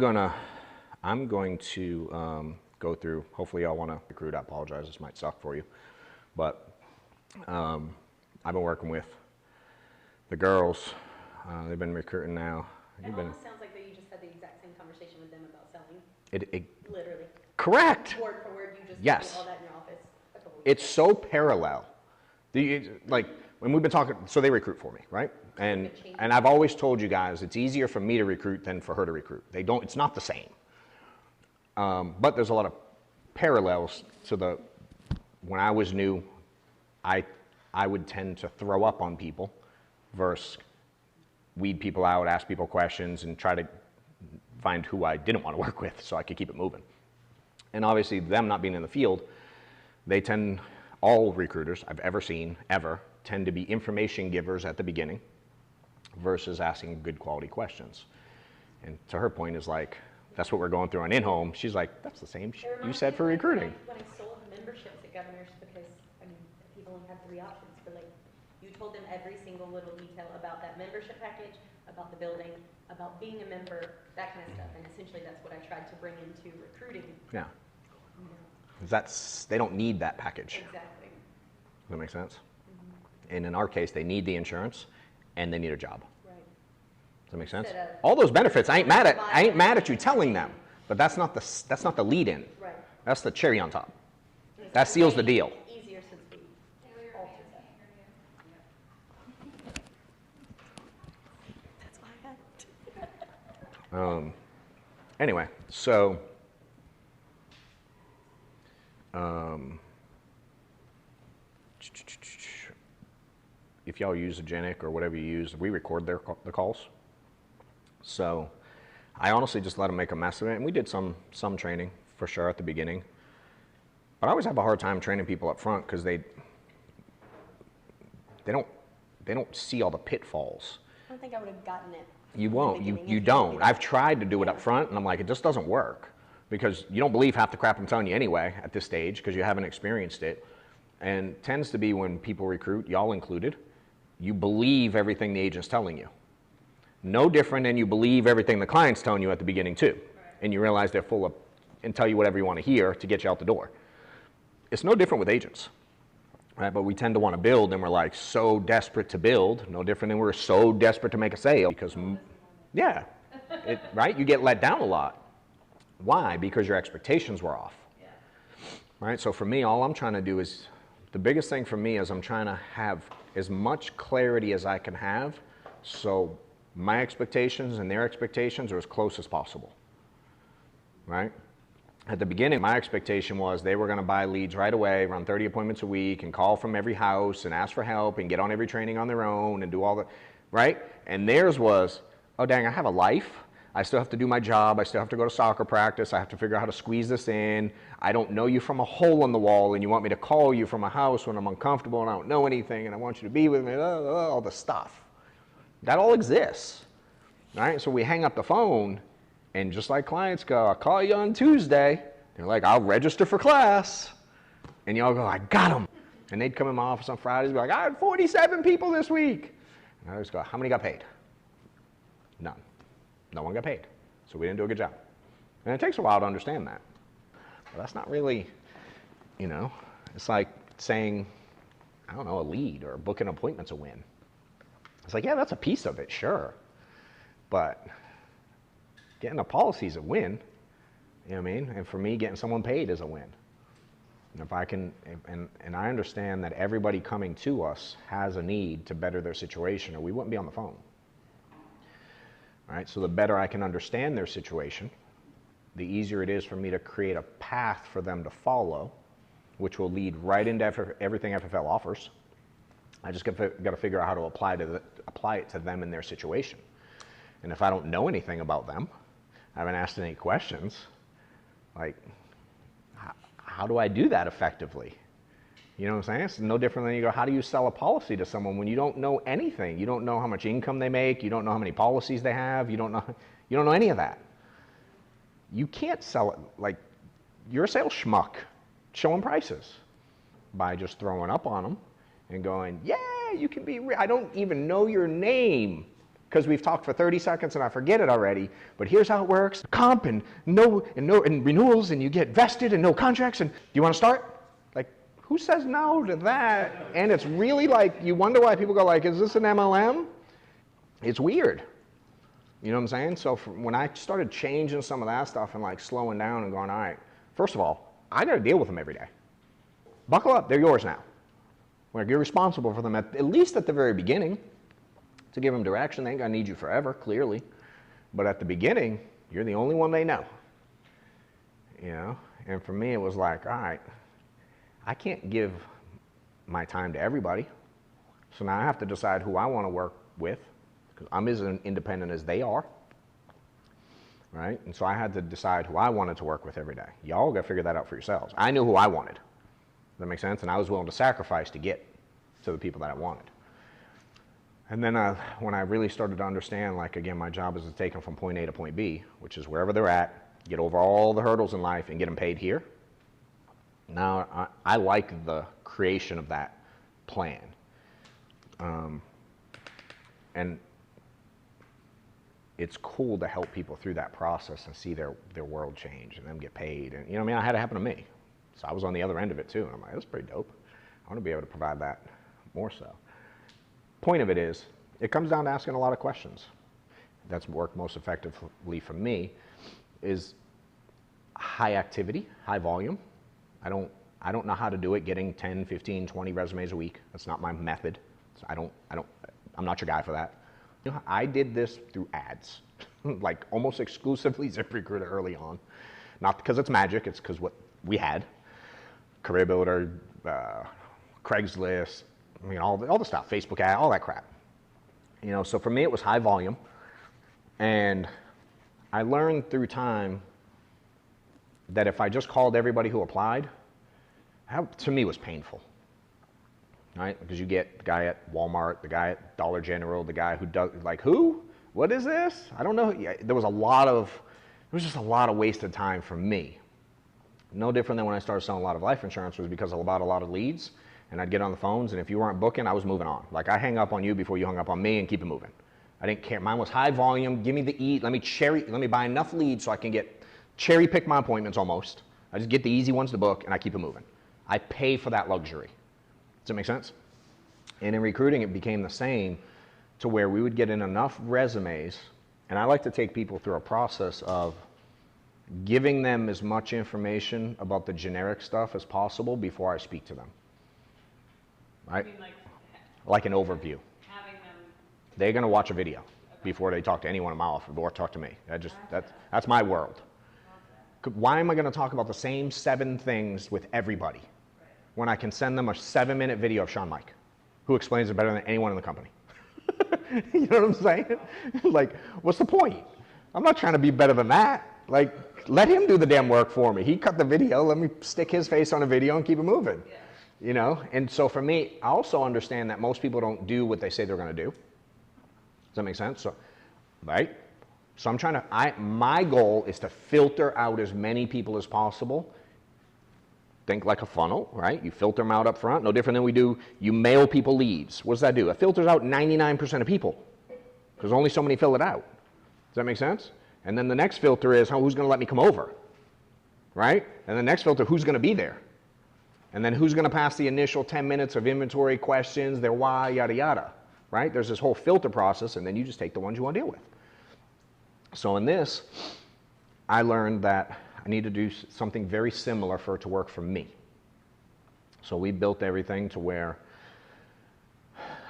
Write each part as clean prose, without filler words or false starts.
going to go through, hopefully y'all want to recruit. I apologize, this might suck for you. But I've been working with the girls. They've been recruiting now. It almost sounds like that you just had the exact same conversation with them about selling. Literally. Correct. Word for word, you just yes. did all that in your office. It's so parallel. Like when we've been talking, so they recruit for me, right? And I've always told you guys it's easier for me to recruit than for her to recruit. It's not the same. But there's a lot of parallels to when I was new, I would tend to throw up on people versus weed people out, ask people questions, and try to find who I didn't want to work with so I could keep it moving. And obviously, them not being in the field, all recruiters I've ever seen, tend to be information givers at the beginning versus asking good quality questions. And to her point is like, that's what we're going through on in-home. She's like, that's the same you said for recruiting. When I sold memberships at Governor's, because people only have 3 options, but like, you told them every single little detail about that membership package, about the building, about being a member, that kind of stuff. And essentially that's what I tried to bring into recruiting. Yeah. They don't need that package. Exactly. Does that make sense? Mm-hmm. And in our case, they need the insurance and they need a job. Right. Does that make sense? All those benefits, I ain't mad at you telling them, but that's not the lead in. Right. That's the cherry on top. That seals the deal. Easier since we altered that. That's why I got it. Anyway, so if y'all use Agenic or whatever you use, we record the calls. So I honestly just let them make a mess of it, and we did some training for sure at the beginning. But I always have a hard time training people up front because they don't see all the pitfalls. I don't think I would have gotten it. You won't. You don't. I've tried to do it up front, and I'm like, it just doesn't work because you don't believe half the crap I'm telling you anyway at this stage because you haven't experienced it. And tends to be when people recruit, y'all included, you believe everything the agent's telling you. No different than you believe everything the client's telling you at the beginning too. Right. And you realize they're full of, and tell you whatever you want to hear to get you out the door. It's no different with agents, right? But we tend to want to build and we're like so desperate to build, no different than we're so desperate to make a sale because, yeah, right? You get let down a lot. Why? Because your expectations were off, yeah. Right? So for me, all I'm trying to do is, the biggest thing for me is I'm trying to have as much clarity as I can have so my expectations and their expectations are as close as possible, right? At the beginning, my expectation was they were going to buy leads right away, run 30 appointments a week, and call from every house and ask for help and get on every training on their own and do all the, right? And theirs was, oh dang, I have a life. I still have to do my job. I still have to go to soccer practice. I have to figure out how to squeeze this in. I don't know you from a hole in the wall, and you want me to call you from a house when I'm uncomfortable and I don't know anything, and I want you to be with me, all the stuff. That all exists, right? So we hang up the phone, and just like clients go, I'll call you on Tuesday. They're like, I'll register for class. And y'all go, I got them. And they'd come in my office on Fridays and be like, I had 47 people this week. And I just go, how many got paid? None. No one got paid. So we didn't do a good job. And it takes a while to understand that. But that's not really, it's like saying, I don't know, a lead or booking appointment's a win. It's like, yeah, that's a piece of it, sure. But getting a policy is a win, you know what I mean? And for me, getting someone paid is a win. And if I can, and I understand that everybody coming to us has a need to better their situation or we wouldn't be on the phone. All right, so the better I can understand their situation, the easier it is for me to create a path for them to follow, which will lead right into everything FFL offers. I just got to figure out how to apply it to them in their situation. And if I don't know anything about them, I haven't asked any questions, like, how do I do that effectively? You know what I'm saying? It's no different than you go, how do you sell a policy to someone when you don't know anything? You don't know how much income they make. You don't know how many policies they have. You don't know any of that. You can't sell it like you're a sales schmuck showing prices by just throwing up on them and going, yeah, you can be, I don't even know your name. because we've talked for 30 seconds and I forget it already, but here's how it works. Comp and renewals, and you get vested and no contracts, and do you want to start? Like, who says no to that? And it's really like, you wonder why people go like, is this an MLM? It's weird. You know what I'm saying? So when I started changing some of that stuff and like slowing down and going, all right, first of all, I got to deal with them every day. Buckle up, they're yours now. Like, you're responsible for them at least at the very beginning to give them direction. They ain't gonna need you forever, clearly. But at the beginning, you're the only one they know. You know? And for me, it was like, all right, I can't give my time to everybody. So now I have to decide who I want to work with, because I'm as independent as they are. Right? And so I had to decide who I wanted to work with every day. Y'all got to figure that out for yourselves. I knew who I wanted. Does that make sense? And I was willing to sacrifice to get to the people that I wanted. And then when I really started to understand, like, again, my job is to take them from point A to point B, which is wherever they're at, get over all the hurdles in life and get them paid here. Now, I like the creation of that plan. And it's cool to help people through that process and see their world change and them get paid. And, you know what I mean? I had it happen to me. So I was on the other end of it too. And I'm like, that's pretty dope. I want to be able to provide that more so. Point of it is, it comes down to asking a lot of questions. That's worked most effectively for me, is high activity, high volume. I don't know how to do it getting 10, 15, 20 resumes a week. That's not my method. So I'm not your guy for that. You know, I did this through ads, like almost exclusively ZipRecruiter early on. Not because it's magic, it's because what we had. Career Builder, Craigslist, I mean, all the stuff, Facebook ad, all that crap. You know, so for me it was high volume. And I learned through time that if I just called everybody who applied, that to me was painful. Right? Because you get the guy at Walmart, the guy at Dollar General, the guy who does, like, who? What is this? I don't know. There was just a lot of wasted time for me. No different than when I started selling a lot of life insurance, was because I bought a lot of leads, and I'd get on the phones, and if you weren't booking, I was moving on. Like, I hang up on you before you hung up on me and keep it moving. I didn't care. Mine was high volume. Give me the eat. Let me buy enough leads so I can cherry pick my appointments almost. I just get the easy ones to book, and I keep it moving. I pay for that luxury. Does that make sense? And in recruiting, it became the same, to where we would get in enough resumes, and I like to take people through a process of giving them as much information about the generic stuff as possible before I speak to them. Right? I mean, like an overview. having them. They're going to watch a video before they talk to anyone in my office or talk to me. That's my world. Why am I going to talk about the same 7 things with everybody when I can send them a 7-minute video of Sean Mike, who explains it better than anyone in the company? You know what I'm saying? Like, what's the point? I'm not trying to be better than that. Like, let him do the damn work for me. He cut the video. Let me stick his face on a video and keep it moving. Yeah. You know? And so for me, I also understand that most people don't do what they say they're going to do. Does that make sense? So, right? So I'm trying to, my goal is to filter out as many people as possible. Think like a funnel, right? You filter them out up front, no different than we do. You mail people leads. What does that do? It filters out 99% of people, because only so many fill it out. Does that make sense? And then the next filter is, who's going to let me come over, right? And the next filter, who's going to be there? And then who's going to pass the initial 10 minutes of inventory questions, their why, yada, yada, right? There's this whole filter process, and then you just take the ones you want to deal with. So in this, I learned that I need to do something very similar for it to work for me. So we built everything to where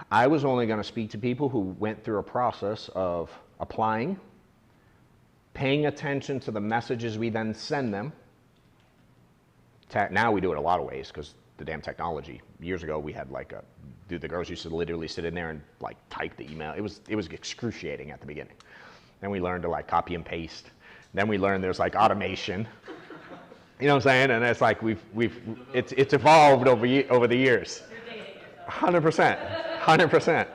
I was only going to speak to people who went through a process of applying, paying attention to the messages we then send them. Now we do it a lot of ways because the damn technology. Years ago we had like the girls used to literally sit in there and like type the email. It was excruciating at the beginning. Then we learned to like copy and paste. Then we learned there's like automation. You know what I'm saying? And it's like it's evolved over the years. 100%, 100%.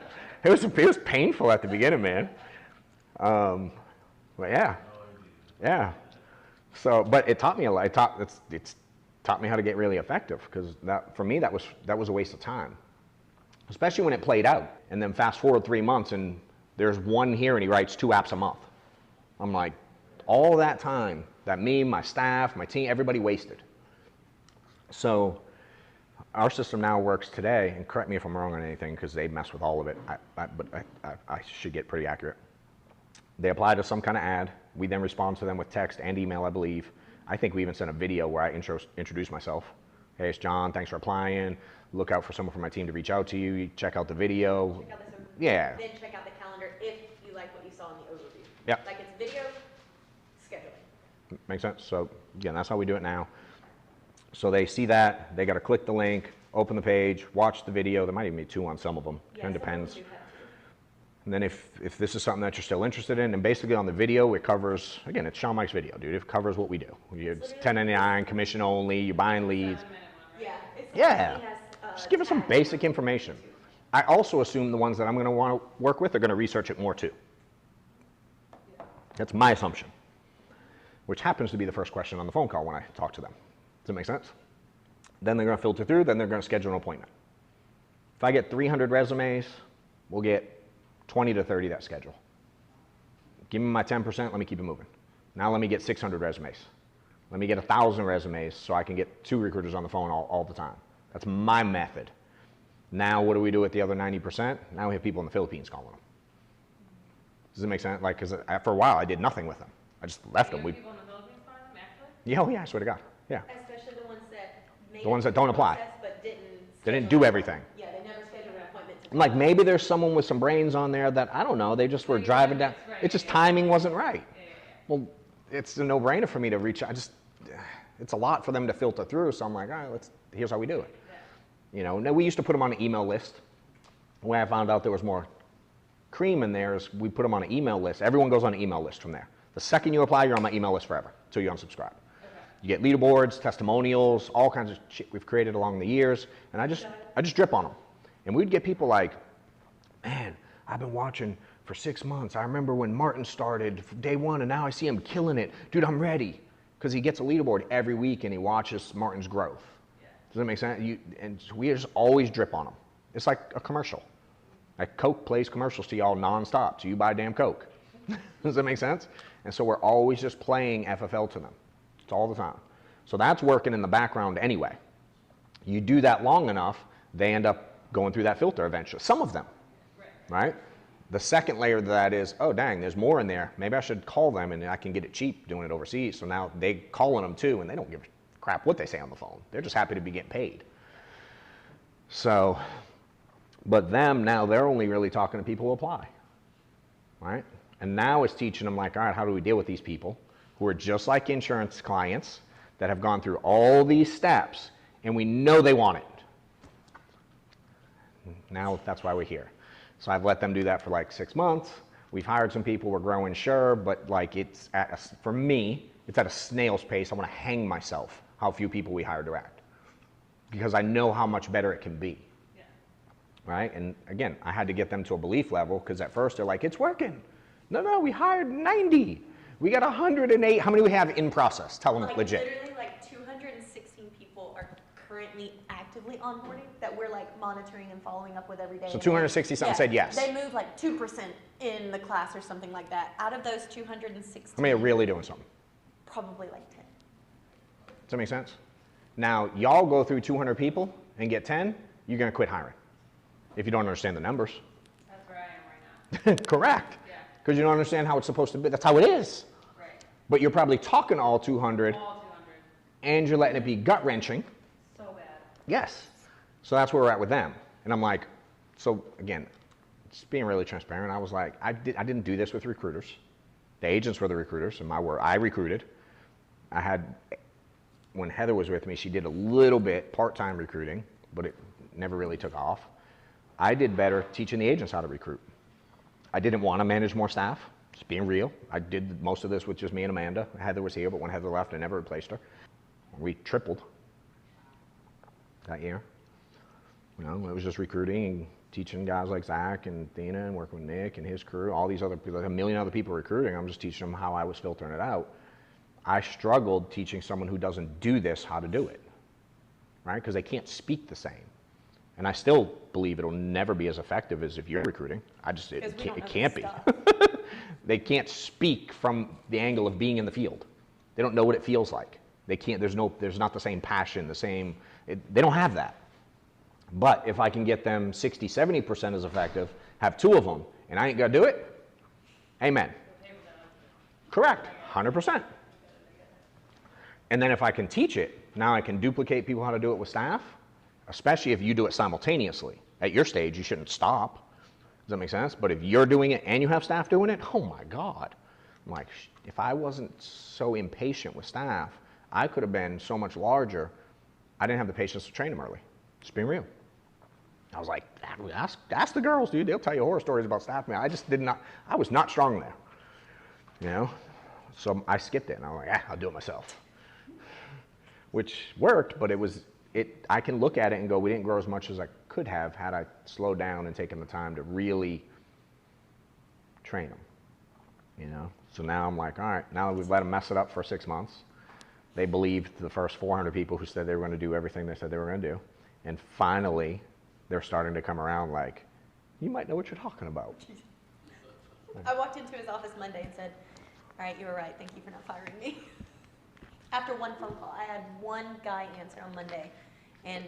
It was painful at the beginning, man. But yeah. So, but it taught me a lot. It's taught me how to get really effective, because for me that was a waste of time, especially when it played out. And then fast forward 3 months and There's one here and he writes 2 apps a month. I'm like, all that time that me, my staff, my team, everybody wasted. So our system now works today, and correct me if I'm wrong on anything because they mess with all of it, but I should get pretty accurate. They apply to some kind of ad. We then respond to them with text and email, I believe. I think we even sent a video where I introduce myself. Hey, it's John, thanks for applying. Look out for someone from my team to reach out to you. Check out the video. Check out this overview. Yeah. Then check out the calendar if you like what you saw in the overview. Yep. Like it's video, scheduling. Makes sense? So again, that's how we do it now. So they see that, they got to click the link, open the page, watch the video. There might even be 2 on some of them. Kind of depends. And then if this is something that you're still interested in, and basically on the video, it covers, again, it's Sean Mike's video, dude. It covers what we do. It's 1099, commission only, you're buying leads. Yeah. Yeah. Just give us some basic information. I also assume the ones that I'm going to want to work with are going to research it more too. That's my assumption, which happens to be the first question on the phone call when I talk to them. Does that make sense? Then they're going to filter through, then they're going to schedule an appointment. If I get 300 resumes, we'll get 20 to 30 that schedule. Give me my 10%, let me keep it moving. Now let me get 600 resumes. Let me get 1,000 resumes so I can get 2 recruiters on the phone all the time. That's my method. Now what do we do with the other 90%? Now we have people in the Philippines calling them. Does it make sense? Like, because for a while I did nothing with them. I just left them. People in the Philippines calling them, actually? Yeah, oh yeah, I swear to God. Yeah. Especially the ones that made The ones that don't apply. But They didn't do everything. Yeah, they never scheduled an appointment. I'm like, maybe there's someone with some brains on there that, I don't know, they just were driving down. It's just timing wasn't right. Well, it's a no-brainer for me to reach out. It's a lot for them to filter through, so I'm like, all right, here's how we do it. You know, now we used to put them on an email list. The way I found out there was more cream in there is we put them on an email list. Everyone goes on an email list from there. The second you apply, you're on my email list forever until you unsubscribe. You get leaderboards, testimonials, all kinds of shit we've created along the years, and I just drip on them. And we'd get people like, man, I've been watching for 6 months. I remember when Martin started day 1, and now I see him killing it. Dude, I'm ready. Because he gets a leaderboard every week, and he watches Martin's growth. Does that make sense? And we just always drip on them. It's like a commercial. Like Coke plays commercials to y'all nonstop, so you buy damn Coke. Does that make sense? And so we're always just playing FFL to them. It's all the time. So that's working in the background anyway. You do that long enough, they end up going through that filter eventually. Some of them, right? The second layer of that is, oh dang, there's more in there. Maybe I should call them and I can get it cheap doing it overseas. So now they calling them too, and they don't give a crap what they say on the phone. They're just happy to be getting paid. So, but them now, they're only really talking to people who apply, right? And now it's teaching them like, all right, how do we deal with these people who are just like insurance clients that have gone through all these steps and we know they want it. Now that's why we're here. So I've let them do that for like 6 months. We've hired some people, we're growing, sure, but like it's for me, it's at a snail's pace. I want to hang myself how few people we hire direct because I know how much better it can be. Yeah. Right? And again, I had to get them to a belief level because at first they're like, it's working. No, we hired 90. We got 108. How many do we have in process? Tell them like legit. Literally like 216 people are currently actively onboarding that we're like monitoring and following up with every day. So 260 something said yes. They moved like 2% in the class or something like that. Out of those 216. How many are really doing something? Probably like 10. Does that make sense? Now, y'all go through 200 people and get 10, you're going to quit hiring if you don't understand the numbers. That's where I am right now. Correct. Yeah. Because you don't understand how it's supposed to be. That's how it is. Right. But you're probably talking to all 200, All 200. and you're letting it be gut-wrenching. So bad. Yes. So that's where we're at with them. And I'm like, so again, just being really transparent, I was like, I didn't do this with recruiters. The agents were the recruiters, and I recruited. I had, when Heather was with me, she did a little bit part-time recruiting, but it never really took off. I did better teaching the agents how to recruit. I didn't want to manage more staff, just being real. I did most of this with just me and Amanda. Heather was here, but when Heather left, I never replaced her. We tripled that year. You know, it was just recruiting and teaching guys like Zach and Thina and working with Nick and his crew, all these other people, like a million other people recruiting. I'm just teaching them how I was filtering it out. I struggled teaching someone who doesn't do this how to do it, right? Because they can't speak the same. And I still believe it'll never be as effective as if you're recruiting. Because we don't know It this can't be. stuff. They can't speak from the angle of being in the field. They don't know what it feels like. They can't, there's not the same passion, they don't have that. But if I can get them 60, 70% as effective, have 2 of them, and I ain't gonna do it, amen. Correct, 100%. And then if I can teach it, now I can duplicate people how to do it with staff, especially if you do it simultaneously. At your stage, you shouldn't stop. Does that make sense? But if you're doing it and you have staff doing it, oh my God. I'm like, if I wasn't so impatient with staff, I could have been so much larger. I didn't have the patience to train them early. Just being real. I was like, ask the girls, dude. They'll tell you horror stories about staff. Man, I was not strong there. You know? So I skipped it and I was like, I'll do it myself. Which worked, but I can look at it and go, we didn't grow as much as I could have had I slowed down and taken the time to really train them. You know? So now I'm like, all right, now that we've let them mess it up for 6 months, they believed the first 400 people who said they were going to do everything they said they were going to do. And finally, they're starting to come around like, you might know what you're talking about. I walked into his office Monday and said, all right, you were right. Thank you for not firing me. After one phone call, I had one guy answer on Monday and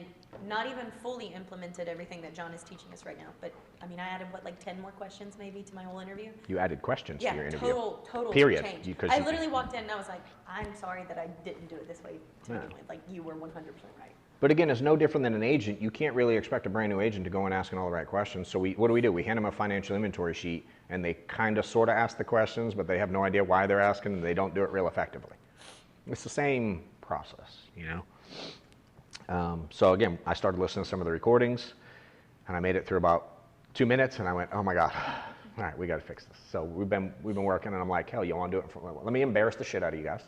not even fully implemented everything that John is teaching us right now. But I mean, I added like 10 more questions maybe to my whole interview. You added questions to your interview. Total Period. change. I literally walked in and I was like, I'm sorry that I didn't do it this way to begin with. Like, you were 100% right. But again, it's no different than an agent. You can't really expect a brand new agent to go in asking all the right questions. So what do? We hand them a financial inventory sheet and they kind of sort of ask the questions, but they have no idea why they're asking and they don't do it real effectively. It's the same process, you know? So again, I started listening to some of the recordings and I made it through about 2 minutes and I went, oh my God, all right, we got to fix this. So we've been working and I'm like, hell, you want to do it in front? Let me embarrass the shit out of you guys.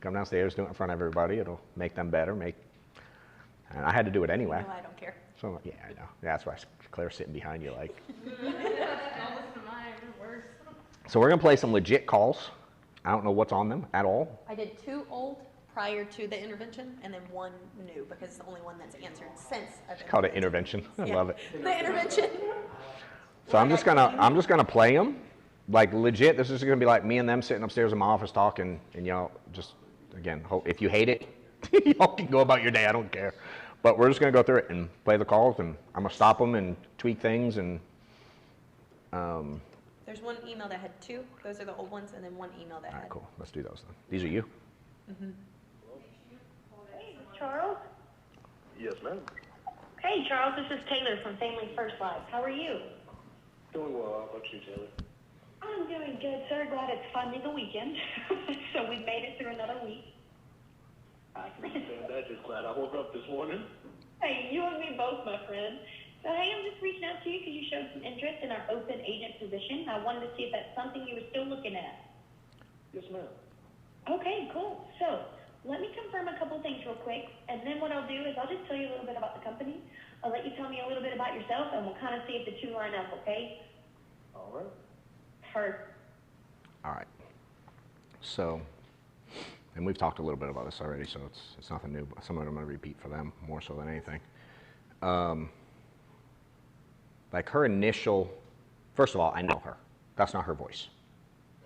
Come downstairs, do it in front of everybody. It'll make them better. And I had to do it anyway. No, I don't care. So I'm like, yeah, I know. That's why Claire's sitting behind you like. Don't listen to mine, they're worse. So we're going to play some legit calls. I don't know what's on them at all. I did 2 old prior to the intervention and then 1 new because it's the only one that's answered since I've been. Called it intervention. I love it. The intervention. So I'm just gonna play them, like legit. This is gonna be like me and them sitting upstairs in my office talking, and y'all just again, if you hate it, y'all can go about your day. I don't care. But we're just gonna go through it and play the calls, and I'm gonna stop them and tweak things. And There's 1 email that had 2. Those are the old ones, and then 1 email that all right, had. cool. Let's do those then. These are you. Mm-hmm. Hey, Charles. Yes, ma'am. Hey, Charles, this is Taylor from Family First Life. How are you? Doing well. How about you, Taylor? I'm doing good, sir. Glad it's finally the weekend. So we've made it through another week. I can understand that. Just glad I woke up this morning. Hey, you and me both, my friend. So, hey, I'm just reaching out to you because you showed some interest in our open agent position. I wanted to see if that's something you were still looking at. Yes, ma'am. Okay, cool. So, let me confirm a couple things real quick, and then what I'll do is I'll just tell you a little bit about the company. I'll let you tell me a little bit about yourself, and we'll kind of see if the 2 line up, okay? All right. Perfect. All right. So, and we've talked a little bit about this already, so it's nothing new. But some of it I'm going to repeat for them more so than anything. Like her initial, first of all, I know her. That's not her voice.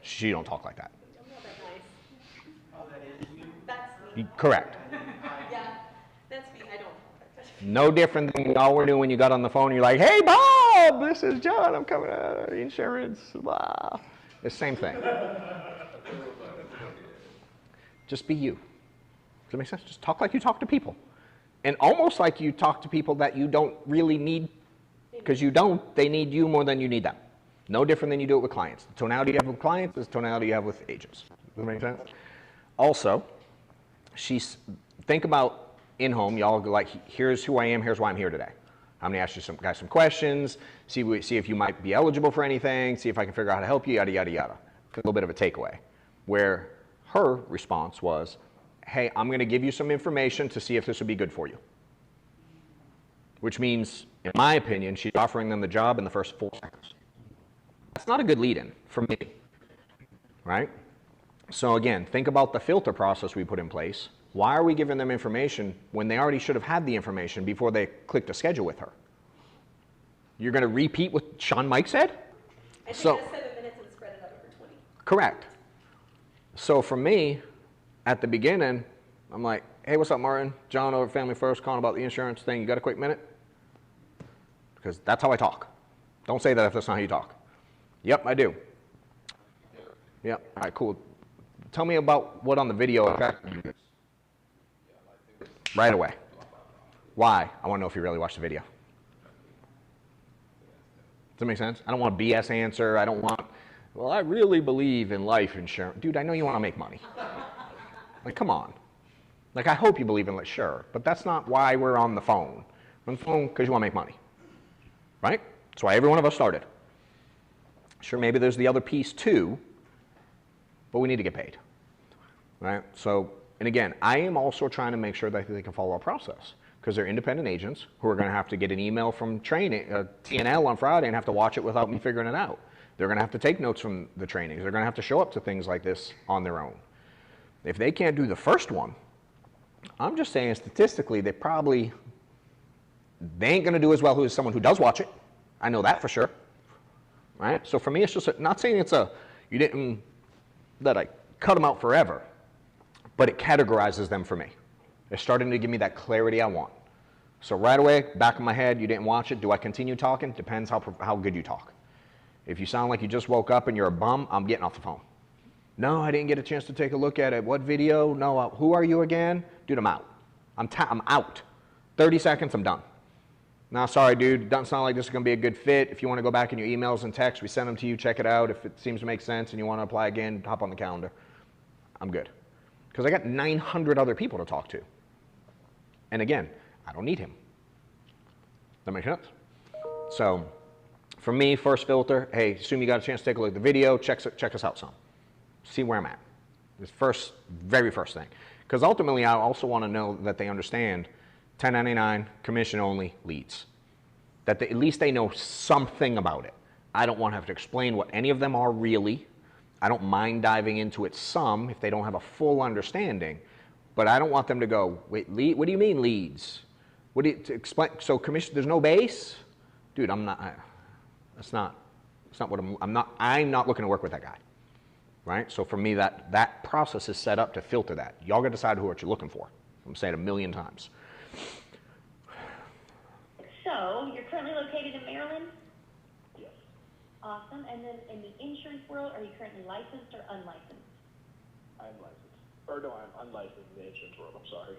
She don't talk like that. I'm not that nice. That's me. Correct. Yeah, that's me. I don't talk like that. No different than y'all were doing when you got on the phone. You're like, hey, Bob, this is John. I'm coming out of insurance. Blah. It's the same thing. Just be you. Does that make sense? Just talk like you talk to people. And almost like you talk to people that you don't really need, because you don't, they need you more than you need them. No different than you do it with clients. The tonality you have with clients is the tonality you have with agents. Does that make sense? Also, think about in-home, y'all go like, here's who I am, here's why I'm here today. I'm gonna ask you some questions, see if you might be eligible for anything, see if I can figure out how to help you, yada, yada, yada. A little bit of a takeaway. Where her response was, hey, I'm gonna give you some information to see if this would be good for you. Which means, in my opinion, she's offering them the job in the first 4 seconds. That's not a good lead-in for me, right? So again, think about the filter process we put in place. Why are we giving them information when they already should have had the information before they clicked a schedule with her? You're going to repeat what Sean Mike said? I think So- that's 7 minutes and spread it out over 20. Correct. So for me, at the beginning, I'm like, hey, what's up, Martin? John over at Family First calling about the insurance thing. You got a quick minute? Because that's how I talk. Don't say that if that's not how you talk. Yep, I do. Yep, all right, cool. Tell me about what on the video affected you. Right away. Why? I want to know if you really watched the video. Does that make sense? I don't want a BS answer. I don't want, well, I really believe in life insurance. Dude, I know you want to make money. Like, come on. Like, I hope you believe in it, sure, but that's not why we're on the phone. We're on the phone because you want to make money, right? That's why every one of us started. Sure, maybe there's the other piece too, but we need to get paid, right? So, and again, I am also trying to make sure that they can follow our process because they're independent agents who are going to have to get an email from training, TNL on Friday and have to watch it without me figuring it out. They're going to have to take notes from the trainings. They're going to have to show up to things like this on their own. If they can't do the first one, I'm just saying statistically, they ain't going to do as well as someone who does watch it. I know that for sure, right? So for me, it's just not saying it's that I cut them out forever, but it categorizes them for me. They're starting to give me that clarity I want. So right away, back of my head, you didn't watch it. Do I continue talking? Depends how good you talk. If you sound like you just woke up and you're a bum, I'm getting off the phone. No, I didn't get a chance to take a look at it. What video? No, who are you again? Dude, I'm out. I'm out. 30 seconds, I'm done. No, sorry, dude, it doesn't sound like this is going to be a good fit. If you want to go back in your emails and texts, we send them to you, check it out. If it seems to make sense and you want to apply again, hop on the calendar. I'm good. Because I got 900 other people to talk to. And again, I don't need him. That makes sense? So, for me, first filter, hey, assume you got a chance to take a look at the video, check us out some. See where I'm at. This very first thing. Because ultimately, I also want to know that they understand 1099, commission only, leads. That at least they know something about it. I don't want to have to explain what any of them are really. I don't mind diving into it some if they don't have a full understanding. But I don't want them to go, wait, what do you mean leads? What do you, to explain, so commission, there's no base? Dude, that's not what I'm not looking to work with that guy. Right? So for me, that process is set up to filter that. Y'all got to decide what you're looking for. I'm saying it a million times. So, you're currently located in Maryland? Yes. Awesome. And then in the insurance world, are you currently licensed or unlicensed? I'm licensed. Or no, I'm unlicensed in the insurance world. I'm sorry.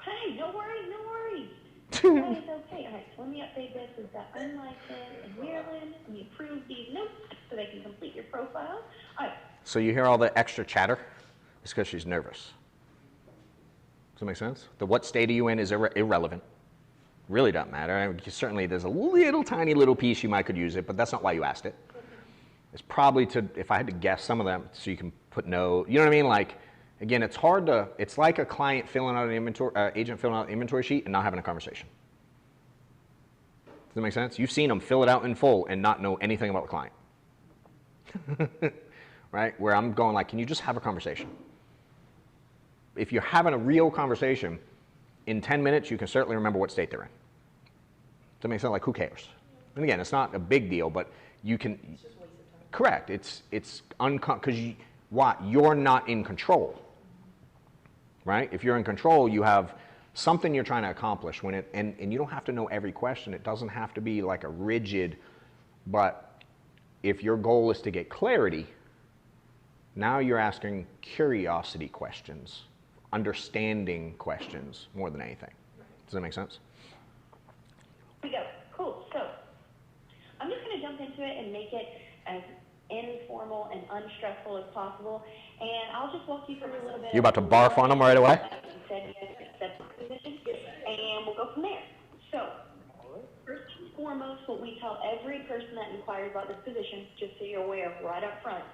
Hey, no worries, no worries. That is okay. All right, so let me update this. We've got unlicensed in Maryland. Let me approve these notes so they can complete your profile. All right. So you hear all the extra chatter? It's because she's nervous. Does that make sense? The what state are you in is irrelevant. Really doesn't matter. I mean, certainly there's a tiny little piece you might could use it, but that's not why you asked it. It's probably to, if I had to guess, some of them so you can put no, you know what I mean? Like, again, it's hard to, it's like a client filling out an inventory, agent filling out an inventory sheet and not having a conversation. Does that make sense? You've seen them fill it out in full and not know anything about the client. Right? Where I'm going like, can you just have a conversation? If you're having a real conversation, in 10 minutes, you can certainly remember what state they're in. Does that make sense? Like, who cares? And again, it's not a big deal, but you can, it's just a waste of time. Correct. It's because you're not in control. Right? If you're in control, you have something you're trying to accomplish when it, and you don't have to know every question. It doesn't have to be like a rigid, but if your goal is to get clarity, now you're asking curiosity questions, understanding questions more than anything. Does that make sense? Here we go. Cool. So I'm just going to jump into it and make it as informal and unstressful as possible. And I'll just walk you through a little bit. You about to barf on them right away? You said yes, accept the position, and we'll go from there. So, first and foremost, what we tell every person that inquires about this position, just so you're aware right up front,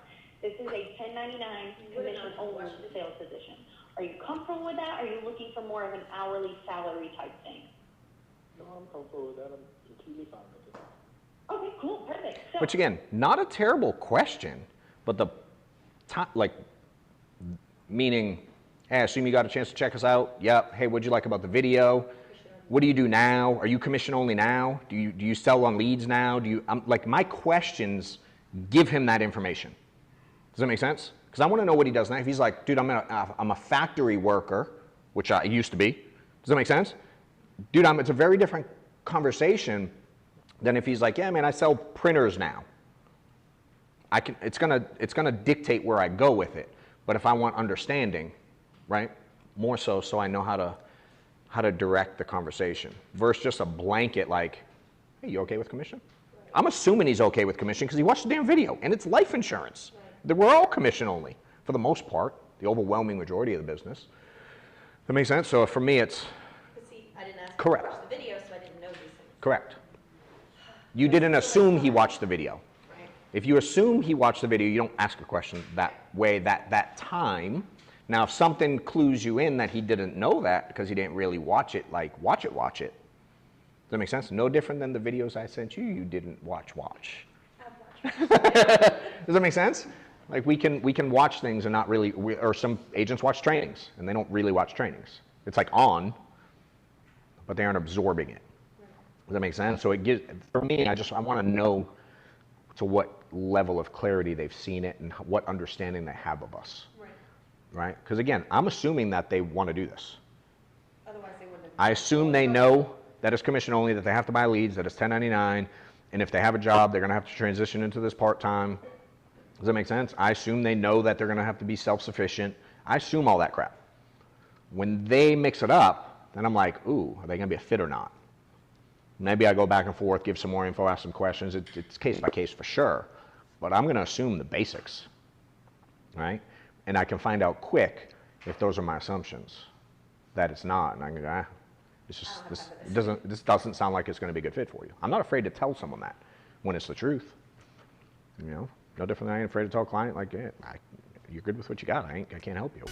this is a 1099 commission-only sales position. Are you comfortable with that? Or are you looking for more of an hourly salary type thing? No, I'm comfortable with that. I'm completely fine with it. Okay, cool, perfect. So, Which again, not a terrible question, but the meaning, hey, I assume you got a chance to check us out. Yep. Hey, what'd you like about the video? what do you do now? Are you commission only now? Do you sell on leads now? Like my questions give him that information. Does that make sense? Because I want to know what he does now. If he's like, dude, I'm a factory worker, which I used to be. Does that make sense? Dude, it's a very different conversation than if he's like, yeah, man, I sell printers now. It's gonna dictate where I go with it. But if I want understanding, right, more so I know how to direct the conversation versus just a blanket like, hey, you okay with commission? Right. I'm assuming he's okay with commission because he watched the damn video, and it's life insurance. Right. We're all commission only for the most part, the overwhelming majority of the business. That makes sense? So for me, it's see, I didn't ask correct. him to watch the video, so I didn't know these things. Correct. You didn't assume he watched the video. Right. If you assume he watched the video, you don't ask a question that way, that time. Now, if something clues you in that he didn't know that because he didn't really watch it, like watch it. Does that make sense? No different than the videos I sent you, you didn't watch. I've watched. Does that make sense? Like we can watch things and not really, or some agents watch trainings and they don't really watch trainings. It's like on, but they aren't absorbing it. Does that make sense? So it gives, for me, I want to know to what level of clarity they've seen it and what understanding they have of us. Right? Because again, I'm assuming that they want to do this. Otherwise they wouldn't have. I assume they know that it's commission only, that they have to buy leads, that it's 1099, and if they have a job, they're going to have to transition into this part-time. Does that make sense? I assume they know that they're going to have to be self-sufficient. I assume all that crap. When they mix it up, then I'm like, ooh, are they going to be a fit or not? Maybe I go back and forth, give some more info, ask some questions. It's case by case for sure, but I'm going to assume the basics, right? And I can find out quick if those are my assumptions, that it's not. And I can go, this doesn't sound like it's going to be a good fit for you. I'm not afraid to tell someone that when it's the truth. You know, no different than I ain't afraid to tell a client like, yeah, you're good with what you got. I can't help you.